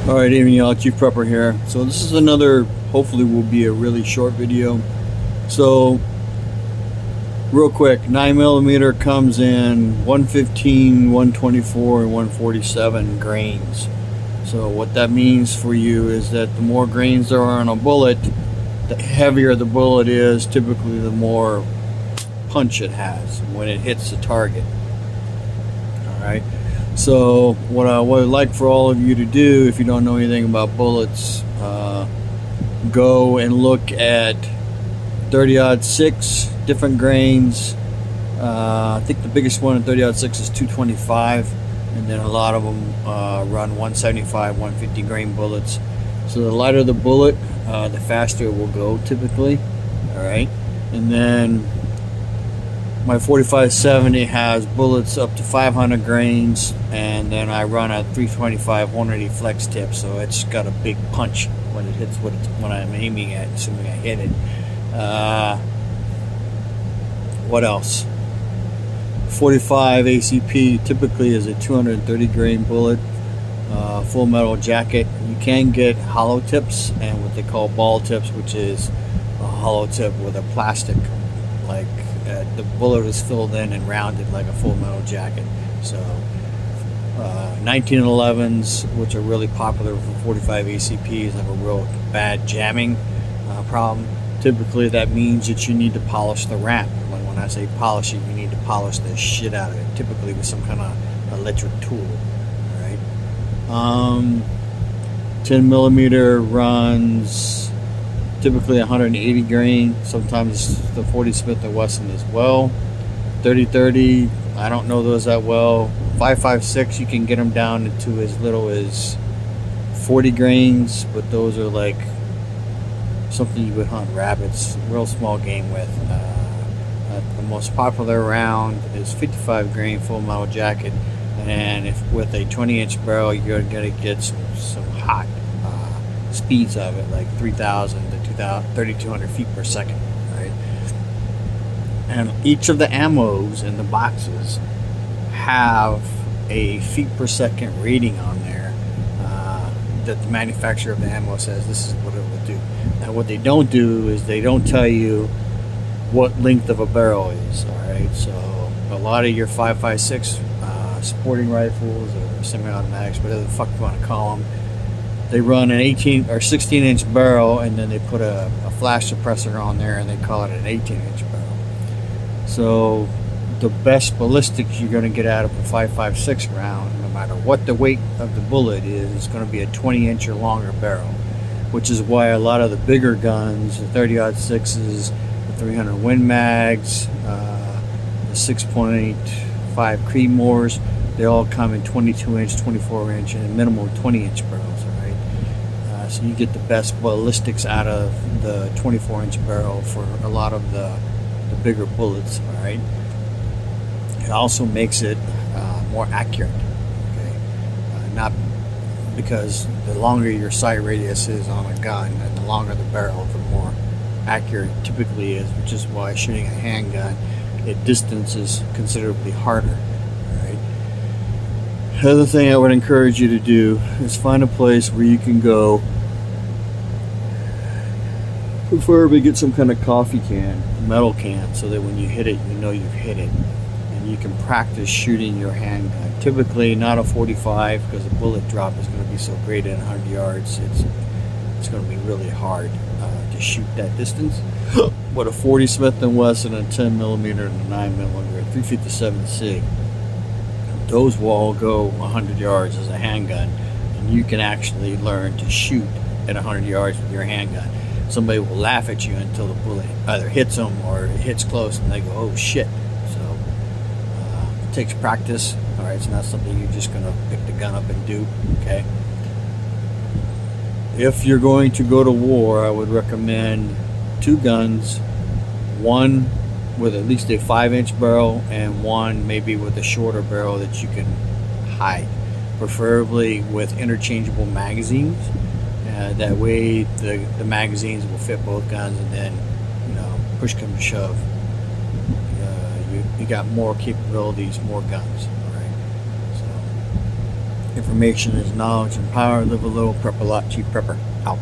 Alright, evening y'all, Chief Prepper here. So this is another, hopefully will be a really short video. So, real quick, 9mm comes in 115, 124, and 147 grains. So what that means for you is that the more grains there are on a bullet, the heavier the bullet is, typically the more punch it has when it hits the target. Alright. So what I would like for all of you to do, if you don't know anything about bullets, go and look at 30-06 different grains. I think the biggest one in 30-06 is 225, and then a lot of them run 175, 150 grain bullets. So the lighter the bullet, the faster it will go typically. All right, and then my 45-70 has bullets up to 500 grains, and then I run a 325 180 flex tip, so it's got a big punch when it hits when I'm aiming at, assuming I hit it. What else? 45 ACP typically is a 230 grain bullet, full metal jacket. You can get hollow tips and what they call ball tips, which is a hollow tip with a plastic, like the bullet is filled in and rounded like a full metal jacket. So 1911s, which are really popular for 45 ACPs, have a real bad jamming problem. Typically that means that you need to polish the wrap. Like when I say polish it, you need to polish the shit out of it, typically with some kind of electric tool. Alright. 10mm runs typically 180 grain, sometimes the 40 Smith & Wesson as well. 30-30, I don't know those that well. 5.56, you can get them down to as little as 40 grains, but those are like something you would hunt rabbits, real small game with. The most popular round is 55 grain full metal jacket, and if with a 20-inch barrel, you're gonna get some hot speeds of it, like 3,000 to 3,200 feet per second, right? And each of the ammos in the boxes have a feet per second rating on there that the manufacturer of the ammo says this is what it will do. Now what they don't do is they don't tell you what length of a barrel is. All right, so a lot of your 5.56 sporting rifles or semi-automatics, whatever the fuck you want to call them, they run an 18 or 16-inch barrel, and then they put a flash suppressor on there, and they call it an 18-inch barrel. So the best ballistics you're going to get out of a 5.56 round, no matter what the weight of the bullet is going to be a 20-inch or longer barrel, which is why a lot of the bigger guns, the 30-06s, the 300 Win Mags, the 6.5 Creedmoors, they all come in 22-inch, 24-inch, and minimum 20-inch barrels. All right, so you get the best ballistics out of the 24-inch barrel for a lot of the bigger bullets. All right. It also makes it more accurate. Okay, not because the longer your sight radius is on a gun, and the longer the barrel, the more accurate it typically is, which is why shooting a handgun at distance is considerably harder. Right. The other thing I would encourage you to do is find a place where you can go. Preferably get some kind of coffee can, metal can, so that when you hit it, you know you've hit it. You can practice shooting your handgun. Typically not a 45, because the bullet drop is going to be so great at 100 yards. It's going to be really hard to shoot that distance. But a 40 Smith & Wesson, a 10mm, and a 9mm, a 357C, those will all go 100 yards as a handgun, and you can actually learn to shoot at 100 yards with your handgun. Somebody will laugh at you until the bullet either hits them or it hits close, and they go, "Oh shit!" Takes practice. All right, it's not something you're just going to pick the gun up and do. Okay. If you're going to go to war, I would recommend two guns, one with at least a 5-inch barrel and one maybe with a shorter barrel that you can hide, preferably with interchangeable magazines. That way the magazines will fit both guns, and then, you know, push come to shove, you got more capabilities, more guns. All right. So Information is knowledge and power. Live a little, prep a lot. Chief Prepper out.